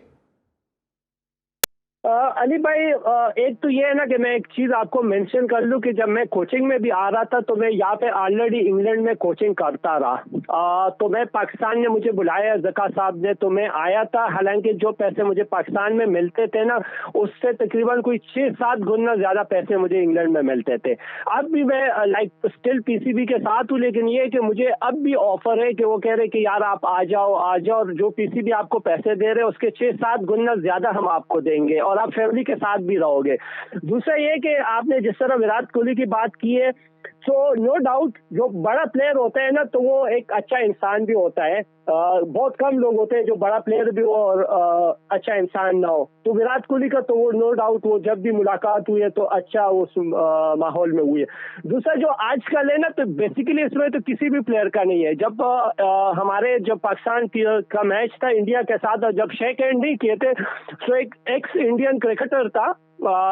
Ali भाई, एक तो ये है ना कि मैं एक चीज आपको मेंशन कर लूं कि जब मैं कोचिंग में भी आ रहा था तो मैं यहाँ पे ऑलरेडी इंग्लैंड में कोचिंग करता रहा। तो मैं, पाकिस्तान ने मुझे बुलाया, ज़का साहब ने, तो मैं आया था। हालांकि जो पैसे मुझे पाकिस्तान में मिलते थे ना, उससे तकरीबन कोई 6-7 गुना ज्यादा पैसे मुझे इंग्लैंड में मिलते थे। अब भी मैं लाइक स्टिल पीसीबी के साथ हूँ, लेकिन ये कि मुझे अब भी ऑफर है कि वो कह रहे कि यार आप आ जाओ, और जो पीसीबी आपको पैसे दे रहे हैं उसके 6-7 गुना ज्यादा हम आपको देंगे, और आप फैमिली के साथ भी रहोगे। दूसरा ये कि आपने जिस तरह विराट कोहली की बात की है, तो नो डाउट जो बड़ा प्लेयर होता है ना, तो वो एक अच्छा इंसान भी होता है। बहुत कम लोग होते हैं जो बड़ा प्लेयर भी हो और अच्छा इंसान ना हो। तो विराट कोहली का तो वो नो डाउट, वो जब भी मुलाकात हुई है तो अच्छा उस माहौल में हुई है। दूसरा जो आजकल है ना, तो बेसिकली इसमें तो किसी भी प्लेयर का नहीं है। जब हमारे जब पाकिस्तान का मैच था इंडिया के साथ, और जब शेक हैंड नहीं किए थे, तो एक एक्स इंडियन क्रिकेटर था,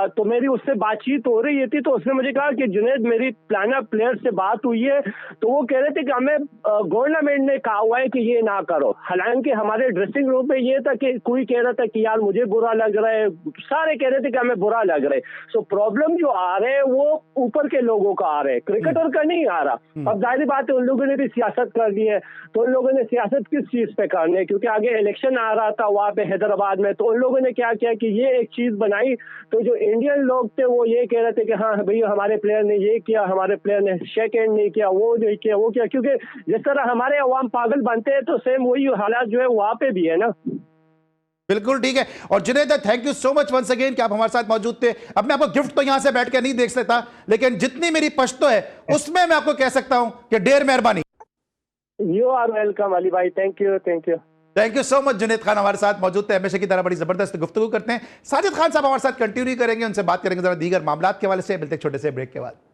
तो मेरी उससे बातचीत हो रही थी, तो उसने मुझे कहा कि जुनैद, मेरी प्लाना प्लेयर से बात हुई है, तो वो कह रहे थे कि हमें गवर्नमेंट ने कहा हुआ है कि ये ना करो। हालांकि हमारे ड्रेसिंग रूम में ये था कि कोई कह रहा था कि यार मुझे बुरा लग रहा है, सारे कह रहे थे कि हमें बुरा लग रहा है। सो प्रॉब्लम जो आ रहे हैं वो ऊपर के लोगों का आ रहे हैं, क्रिकेटर का नहीं आ रहा। अब जाहिर बात है उन लोगों ने भी सियासत कर ली है, तो उन लोगों ने सियासत किस चीज पे करनी है, क्योंकि आगे इलेक्शन आ रहा था वहां पे हैदराबाद में, तो उन लोगों ने क्या किया कि ये एक चीज बनाई। तो जो इंडियन लोग थे वो ये कह रहे थे कि हाँ भैया हमारे प्लेयर ने ये किया, हमारे प्लेयर ने शेक हैंड नहीं किया, वो नहीं किया, वो किया, क्योंकि जिस तरह हमारे अवाम पागल बनते हैं तो सेम वही हालात जो है वहां पे भी है ना। बिल्कुल ठीक है। और Junaid, thank you so much once again कि आप हमारे साथ मौजूद थे। अब मैं आपको गिफ्ट तो यहां से बैठ के नहीं देख सकता, लेकिन जितनी मेरी पश्तो है उसमें मैं आपको कह सकता हूं कि ढेर मेहरबानी। यू आर वेलकम अली भाई, thank you, thank you, thank you so much. Junaid Khan हमारे साथ मौजूद थे, हमेशा की तरह बड़ी जबरदस्त गुफ्तगू करते हैं। साजिद खान साहब हमारे साथ कंटिन्यू करेंगे, उनसे बात करेंगे जरा दीगर मामलात के हवाले से। मिलते छोटे से ब्रेक के बाद।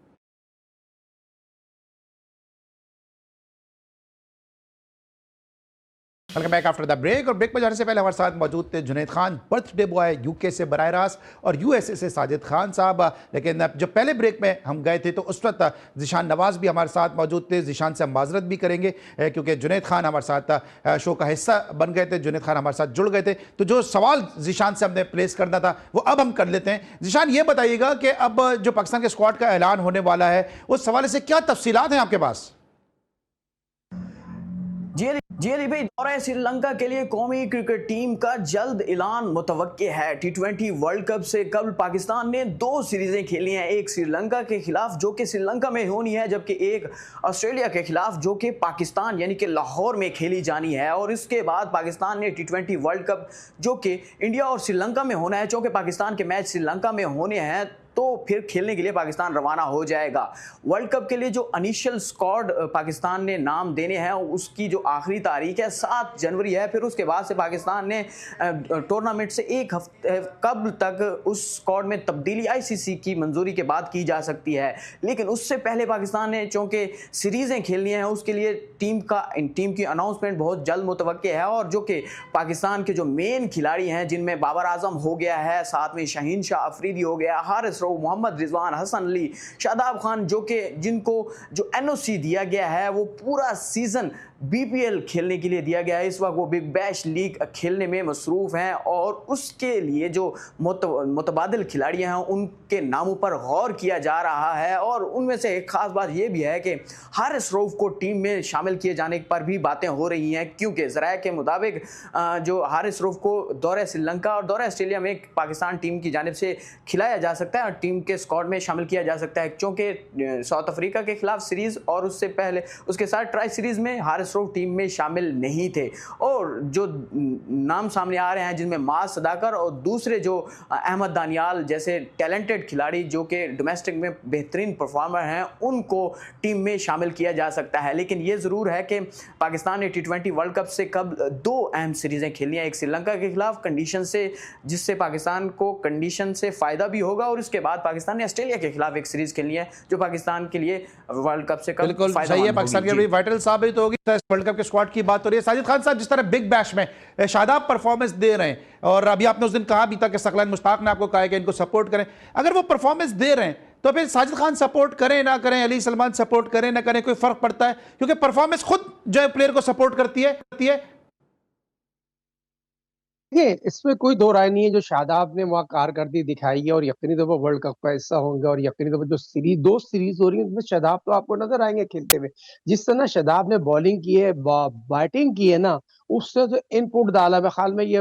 Welcome back after the break. और ब्रेक पर जाने से पहले हमारे साथ मौजूद थे Junaid Khan, birthday boy UK से बराह रास्त, और यूएसए से साजिद खान साहब। लेकिन जब पहले ब्रेक में हम गए थे तो उस वक्त ज़ीशान नवाज़ भी हमारे साथ मौजूद थे। ज़ीशान से हम माजरत भी करेंगे क्योंकि जुनैद खान हमारे साथ शो का हिस्सा बन गए थे, जुनैद खान हमारे साथ जुड़ गए थे। तो जो सवाल ज़ीशान से हमने प्लेस करना था वो अब हम कर लेते हैं। ज़ीशान, ये बताइएगा कि अब जो पाकिस्तान के स्क्वाड का ऐलान होने वाला है, उस हवाले से क्या तफसीलात हैं आपके पास? जी अली भाई, दौरे श्रीलंका के लिए कौमी क्रिकेट टीम का जल्द ऐलान मुतवक्के है। T20 वर्ल्ड कप से कबल पाकिस्तान ने 2 सीरीजें खेली हैं, एक श्रीलंका के खिलाफ जो कि श्रीलंका में होनी है, जबकि एक ऑस्ट्रेलिया के खिलाफ जो कि पाकिस्तान यानी कि लाहौर में खेली जानी है। और इसके बाद पाकिस्तान ने T20 वर्ल्ड कप जो कि इंडिया और श्रीलंका में होना है, चूँकि पाकिस्तान के मैच श्रीलंका में होने हैं, तो फिर खेलने के लिए पाकिस्तान रवाना हो जाएगा। वर्ल्ड कप के लिए जो इनिशियल स्क्वाड पाकिस्तान ने नाम देने हैं उसकी जो आखिरी तारीख है 7 जनवरी है। फिर उसके बाद से पाकिस्तान ने टूर्नामेंट से एक हफ्ते कबल तक उस स्क्वाड में तब्दीली आईसीसी की मंजूरी के बाद की जा सकती है। लेकिन उससे पहले पाकिस्तान ने चूँकि सीरीज़ें खेलनी हैं, उसके लिए टीम की अनाउंसमेंट बहुत जल्द मुतवक्के है। और जो कि पाकिस्तान के जो मेन खिलाड़ी हैं, जिनमें बाबर आजम हो गया है, साथ में शाहीन शाह अफरीदी हो गया, हारिस रऊफ, मोहम्मद रिजवान, हसन अली, शादाब खान, जिनको जो एनओसी दिया गया है वो पूरा सीजन बीपीएल खेलने के लिए दिया गया है। इस वक्त वो बिग बैश लीग खेलने में मसरूफ़ हैं और उसके लिए जो मुतबादिल खिलाड़ी हैं उनके नामों पर गौर किया जा रहा है। और उनमें से एक ख़ास बात यह भी है कि हारिस रऊफ को टीम में शामिल किए जाने पर भी बातें हो रही हैं, क्योंकि ज़राए के मुताबिक जो हारिस रऊफ को दौरे श्रीलंका और दौरे ऑस्ट्रेलिया में पाकिस्तान टीम की जानिब से खिलाया जा सकता है और टीम के स्क्वाड में शामिल किया जा सकता है, क्योंकि साउथ अफ्रीका के खिलाफ सीरीज़ और उससे पहले उसके साथ ट्राई सीरीज़ में हारिस रऊफ टीम में शामिल नहीं थे। और जो नाम सामने आ रहे हैं जिनमें माज सदाकर और दूसरे जो अहमद दानियाल जैसे टैलेंटेड खिलाड़ी जो कि डोमेस्टिक में बेहतरीन परफॉर्मर हैं, उनको टीम में शामिल किया जा सकता है। लेकिन ये ज़रूर है कि पाकिस्तान ने T20 वर्ल्ड कप से कब 2 अहम सीरीज़ें खेली हैं, एक श्रीलंका के खिलाफ कंडीशन से, जिससे पाकिस्तान को कंडीशन से फ़ायदा भी होगा, और उसके बाद पाकिस्तान ने ऑस्ट्रेलिया के खिलाफ एक सीरीज़ खेलनी है जो पाकिस्तान के लिए वर्ल्ड कप से कब सही है। पाकिस्तान की वाइटल साबित होगी। वर्ल्ड कप के स्क्वाड की बात हो रही है। साजिद खान साहब, जिस तरह बिग बैश में शादाब परफॉर्मेंस दे रहे हैं, और अभी आपने उस दिन कहा भी था कि सकलान मुश्ताक ने आपको कहा है कि इनको सपोर्ट करें, अगर वो परफॉर्मेंस दे रहे हैं तो फिर साजिद खान सपोर्ट करें ना करें, अली सलमान सपोर्ट करें ना करें, कोई फर्क पड़ता है? क्योंकि परफॉर्मेंस खुद जो है प्लेयर को सपोर्ट करती है। देखिए, इसमें कोई दो राय नहीं है। जो शादाब ने वहाँ कारकर्दगी दिखाई है और यकीनी तौर पर वर्ल्ड कप का हिस्सा होंगे, और यकीनी तौर पर जो दो सीरीज हो रही है उसमें शादाब तो आपको नजर आएंगे खेलते हुए। जिस तरह शादाब ने बॉलिंग की है, बैटिंग की है ना, उससे जो इनपुट डाला, मैं ख्याल में ये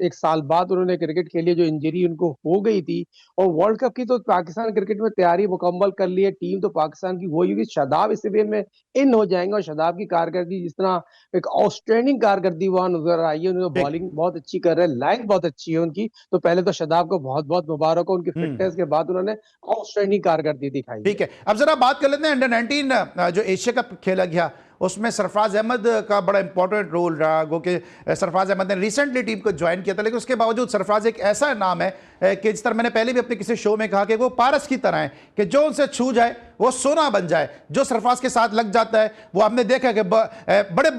एक साल बाद उन्होंने क्रिकेट खेली, जो इंजरी उनको हो गई थी, और वर्ल्ड कप की तो पाकिस्तान क्रिकेट में तैयारी मुकम्मल कर ली है। टीम तो पाकिस्तान की वही होगी। शादाब इस में इन हो जाएंगे, और शादाब की कारकर्दगी जिस तरह एक आउटस्टैंडिंग कारकर्दगी वहां नजर आई है, उन्होंने बॉलिंग बहुत अच्छी कर रहे हैं, लाइन बहुत अच्छी है उनकी। तो पहले तो शादाब को बहुत बहुत मुबारक हो, उनकी फिटनेस के बाद उन्होंने आउटस्टैंडिंग कारकर्दगी दिखाई। ठीक है, अब जरा बात कर लेते हैं अंडर 19 जो एशिया कप खेला गया, उसमें सरफराज अहमद का बड़ा इंपॉर्टेंट रोल रहा। गो कि सरफराज अहमद ने रिसेंटली टीम को ज्वाइन किया था, लेकिन उसके बावजूद सरफराज एक ऐसा नाम है कि जिस तरह मैंने पहले भी अपने किसी शो में कहा कि वो पारस की तरह है कि जो उनसे छू जाए वो सोना बन जाए। जो सरफराज के साथ लग जाता है वो आपने देखा कि बड़े,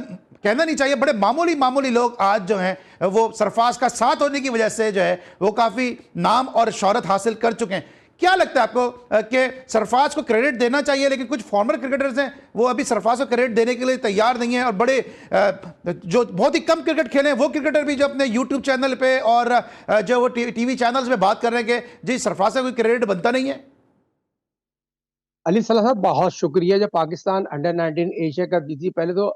कहना नहीं चाहिए, बड़े मामूली लोग आज जो हैं वो सरफराज का साथ होने की वजह से जो है वो काफ़ी नाम और शोहरत हासिल कर चुके हैं। क्या लगता है आपको कि सरफराज को क्रेडिट देना चाहिए, लेकिन कुछ फॉर्मर क्रिकेटर्स हैं वो अभी सरफराज को क्रेडिट देने के लिए तैयार नहीं है, और बड़े जो बहुत ही कम क्रिकेट खेले हैं वो क्रिकेटर भी जो अपने यूट्यूब चैनल पे और जो वो टीवी चैनल्स पे बात कर रहे हैं कि जी सरफराज से कोई क्रेडिट बनता नहीं है? अली सलाह साहब, बहुत शुक्रिया। जब पाकिस्तान अंडर 19 एशिया कप जीती, पहले तो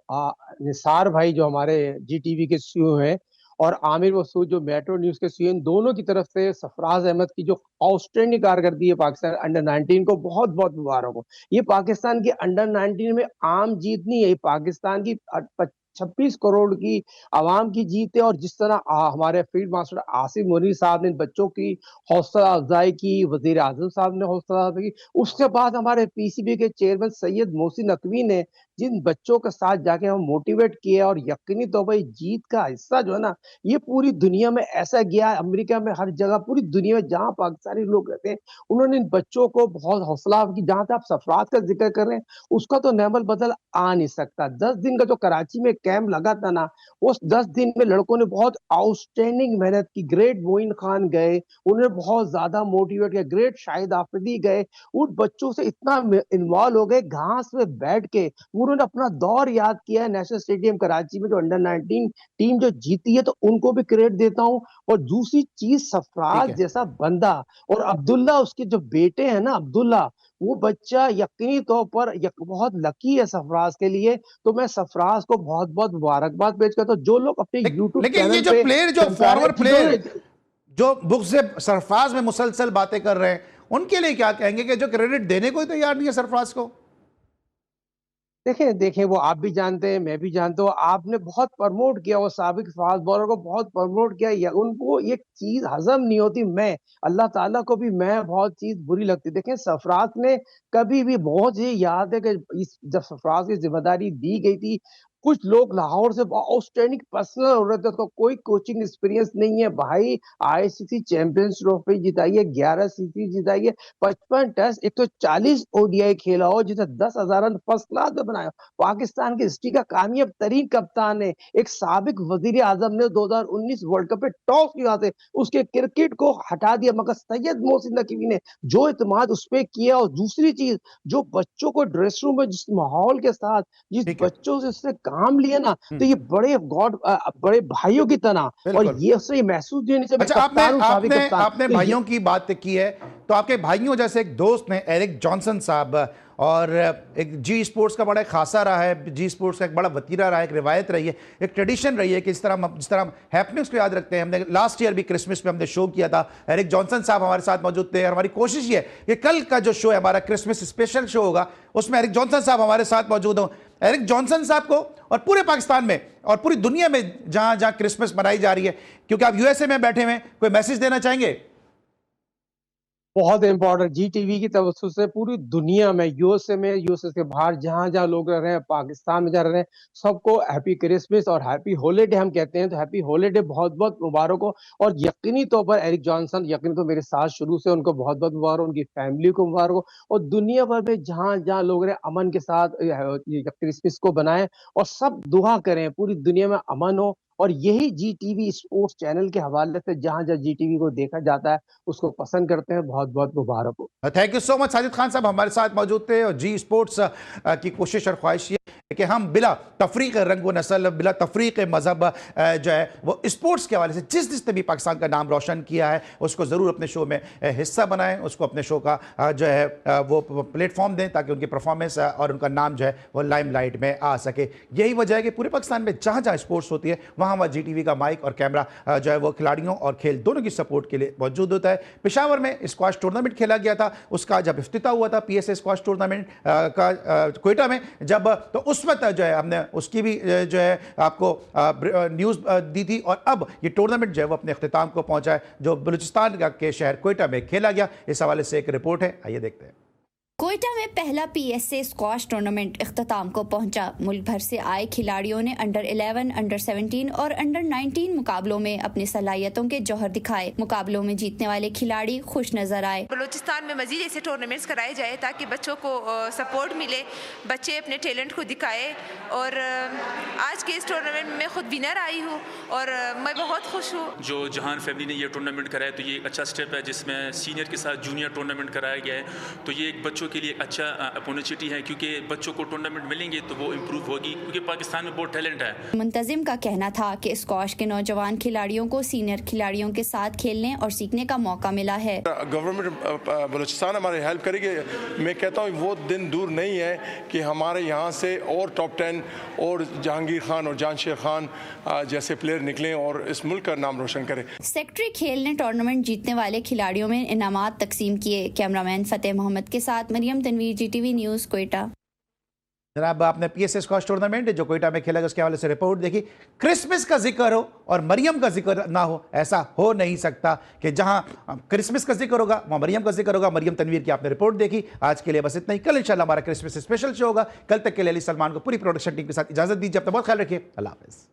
निसार भाई जो हमारे GTV के सीईओ हैं, और आमिर मसूद जो मेट्रो न्यूज के सीईओ, इन दोनों की तरफ से सरफराज अहमद की जो आउटस्टैंडिंग कारकर्दगी है पाकिस्तान अंडर 19 को, बहुत बहुत मुबारक हो। ये पाकिस्तान की अंडर 19 में आम जीत नहीं है, ये पाकिस्तान की 26 करोड़ की आवाम की जीत है। और जिस तरह हमारे फील्ड मास्टर आसिफ मुनीर साहब ने इन बच्चों की हौसला अफजाई की, वजीर आजम साहब ने हौसला अफजाई की, उसके बाद हमारे PCB के चेयरमैन सैयद मोहसिन नकवी ने जिन बच्चों के साथ जाके हम मोटिवेट किए, और यकीनी तौर पर जीत का हिस्सा जो है ना, ये पूरी दुनिया में ऐसा गया है, अमेरिका में, हर जगह, पूरी दुनिया में जहाँ पाकिस्तानी लोग रहते हैं, उन्होंने इन बच्चों को बहुत हौसला की। जहां तक आप सरफराज का जिक्र कर रहे हैं, उसका तो नेमल बदल आ नहीं सकता। 10 दिन का जो कराची में कैंप लगा था ना, उस 10 दिन में लड़कों ने बहुत आउटस्टैंडिंग मेहनत की। ग्रेट मोइन खान गए, उन्होंने बहुत ज्यादा मोटिवेट किया। ग्रेट शाहिद आफरीदी गए, उन बच्चों से इतना इन्वॉल्व हो गए, घास में बैठ के उन्होंने अपना दौर याद किया है। नेशनल स्टेडियम कराची में जो अंडर 19 टीम जो जीती है, तो उनको भी क्रेडिट देता हूँ। और दूसरी चीज, सरफराज जैसा बंदा, और अब्दुल्ला उसके जो बेटे हैं ना, अब्दुल्ला, वो बच्चा यकीनी तौर पर बहुत लकी है सरफराज के लिए। तो मैं सरफराज को बहुत बहुत मुबारकबाद पेश करता हूँ। जो लोग अपने यूट्यूब लेकिन ये जो प्लेयर, जो फॉरवर्ड प्लेयर जो बुक से सरफराज में मुसलसल बातें कर रहे हैं, उनके लिए क्या कहेंगे कि जो क्रेडिट देने को ही तैयार नहीं है सरफराज को? देखें, वो आप भी जानते हैं, मैं भी जानता हूँ, आपने बहुत प्रमोट किया, वो साबिक फास्ट बॉलर को बहुत प्रमोट किया, या उनको ये चीज हजम नहीं होती। मैं, अल्लाह ताला को भी मैं बहुत चीज बुरी लगती। देखें, सरफराज ने कभी भी, बहुत ये याद है कि जब सरफराज की जिम्मेदारी दी गई थी, कुछ लोग लाहौर से आउटस्टैंडिंग पर्सनल हो रहे थे, उसका कोई कोचिंग एक्सपीरियंस नहीं है भाई। आईसीसी चैंपियंस ट्रॉफी जिताई है, 11 सीसी जिताई है, 55 टेस्ट, 140 ओडीआई खेला हो, जिसे 10,000 रन फर्स्ट क्लास में बनाया। पाकिस्तान की हिस्ट्री का कामयाब तरीन कप्तान है। एक साबिक वजीर आजम ने 2019 वर्ल्ड कप में टॉस किया से उसके क्रिकेट को हटा दिया, मगर सैयद मोहसिन नकवी ने जो इत्मीनान उस पर किया, और दूसरी चीज जो बच्चों को ड्रेस रूम में जिस माहौल के साथ जिस ठीक है। बच्चों से उसने काम लिया ना, तो ये बड़े बड़े भाइयों की तरह, और बिल्कुल। ये उससे महसूस नहीं से मैं अच्छा, आपने कप्तान हूं, साबिक आपने कप्तान। आपने तो ये- भाइयों की बात की है, तो आपके भाइयों जैसे एक दोस्त ने एरिक जॉनसन साहब, और एक जी स्पोर्ट्स का बड़ा एक खासा रहा है, जी स्पोर्ट्स का एक बड़ा वतीरा रहा है, एक रिवायत रही है, एक ट्रेडिशन रही है कि जिस तरह हम हैपनिंग्स को याद रखते हैं। हमने लास्ट ईयर भी क्रिसमस में हमने शो किया था, एरिक जॉनसन साहब हमारे साथ मौजूद थे, और हमारी कोशिश ये है कि कल का जो शो है हमारा क्रिसमस स्पेशल शो होगा, उसमें एरिक जॉनसन साहब हमारे साथ मौजूद हों। एरिक जॉनसन साहब को और पूरे पाकिस्तान में और पूरी दुनिया में जहां जहां क्रिसमस मनाई जा रही है, क्योंकि आप यूएसए में बैठे हुए, कोई मैसेज देना चाहेंगे? बहुत इंपॉर्टेंट, जी टीवी की तवज्जो से पूरी दुनिया में, यूएसए के बाहर जहां जहां लोग रह रहे हैं, पाकिस्तान में जा रहे हैं, सबको हैप्पी क्रिसमस और हैप्पी हॉलीडे हम कहते हैं। तो हैप्पी हॉलीडे बहुत बहुत मुबारक हो। और यकीनी तौर पर एरिक जॉनसन यकीनी तो मेरे साथ शुरू से, उनको बहुत बहुत मुबारक हो, उनकी फैमिली को मुबारक हो, और दुनिया भर में जहां जहां लोग रहे अमन के साथ ये क्रिसमस को बनाएं, और सब दुआ करें पूरी दुनिया में अमन हो। और यही जी टीवी स्पोर्ट्स चैनल के हवाले से जहां जहां जी टीवी को देखा जाता है उसको पसंद करते हैं। बहुत बहुत मुबारक हो। Thank you so much. Sajid Khan साहब हमारे साथ मौजूद थे, और जी स्पोर्ट्स की कोशिश और ख्वाहिश ये है कि हम बिला तफरीक रंग व नस्ल, बिला तफरीक मजहब जो है वो स्पोर्ट्स के हवाले से जिसने भी पाकिस्तान का नाम रोशन किया है उसको ज़रूर अपने शो में हिस्सा बनाएं, उसको अपने शो का जो है वो प्लेटफॉर्म दें, ताकि उनकी परफॉर्मेंस और उनका नाम जो है वो लाइमलाइट में आ सके। यही वजह है कि पूरे पाकिस्तान में जहाँ जहाँ स्पोर्ट्स होती है वहाँ जी टीवी का माइक और कैमरा जो है वो खिलाड़ियों और खेल दोनों की सपोर्ट के लिए मौजूद होता है। पेशावर में स्क्वाश टूर्नामेंट खेला गया था, उसका जब इफ्तिताह हुआ था पीएसए स्क्वाश टूर्नामेंट का क्वेटा में, जब तो उस वक्त जो है हमने उसकी भी जो है आपको न्यूज़ दी थी, और अब ये टूर्नामेंट जो है वो अपने अख्तिताम को पहुंचा है, जो बलूचिस्तान के शहर क्वेटा में खेला गया। इस हवाले से एक रिपोर्ट है, आइए देखते हैं। क्वेटा में पहला पीएसए स्क्वाश टूर्नामेंट इख्तिताम को पहुंचा। मुल्क भर से आए खिलाड़ियों ने अंडर 11, अंडर 17 और अंडर 19 मुकाबलों में अपनी सलाहियतों के जौहर दिखाए। मुकाबलों में जीतने वाले खिलाड़ी खुश नजर आए। बलूचिस्तान में मजीद ऐसे टूर्नामेंट्स कराए जाए ताकि बच्चों को सपोर्ट मिले, बच्चे अपने टैलेंट को दिखाए। और आज के इस टूर्नामेंट में मैं खुद विनर आई हूँ और मैं बहुत खुश हूँ। जो जहान फैमिली ने ये टूर्नामेंट कराया तो ये एक अच्छा स्टेप है, जिसमें सीनियर के साथ जूनियर टूर्नामेंट कराया गया है। तो ये एक बच्चों के लिए अच्छा अपॉर्चुनिटी है, क्योंकि बच्चों को टूर्नामेंट मिलेंगे तो वो इम्प्रूव होगी, क्योंकि पाकिस्तान में बहुत टैलेंट है। मुंतजिम का कहना था कि स्क्वाश के नौजवान खिलाड़ियों को सीनियर खिलाड़ियों के साथ खेलने और सीखने का मौका मिला है। गवर्नमेंट बलूचिस्तान हमारी हेल्प करेगी। मैं कहता हूँ वो दिन दूर नहीं है कि हमारे यहाँ से और टॉप 10 और जहांगीर खान और जानशेर खान जैसे प्लेयर निकलें और इस मुल्क का नाम रोशन करें। सेक्रेटरी खेल ने टूर्नामेंट जीतने वाले खिलाड़ियों में इनामात तकसीम किए। कैमरामैन फतेह मोहम्मद के साथ मरियम तनवीर, जीटीवी न्यूज़, क्वेटा। जनाब, आपने पीएसए स्क्वाश टूर्नामेंट जो क्वेटा में खेला गया उसके हवाले से रिपोर्ट देखी। क्रिसमस का जिक्र हो और मरियम का जिक्र ना हो, ऐसा हो नहीं सकता कि जहां क्रिसमस का जिक्र होगा वहां मरियम का जिक्र होगा। मरियम तनवीर की आपने रिपोर्ट देखी। आज के लिए बस इतना ही। कल इंशाल्लाह हमारा क्रिसमस स्पेशल शो होगा। कल तक के लिए अली सलमान को पूरी प्रोडक्शन टीम के साथ इजाजत दीजिए। अपना बहुत ख्याल रखिए। अल्लाह हाफिज़।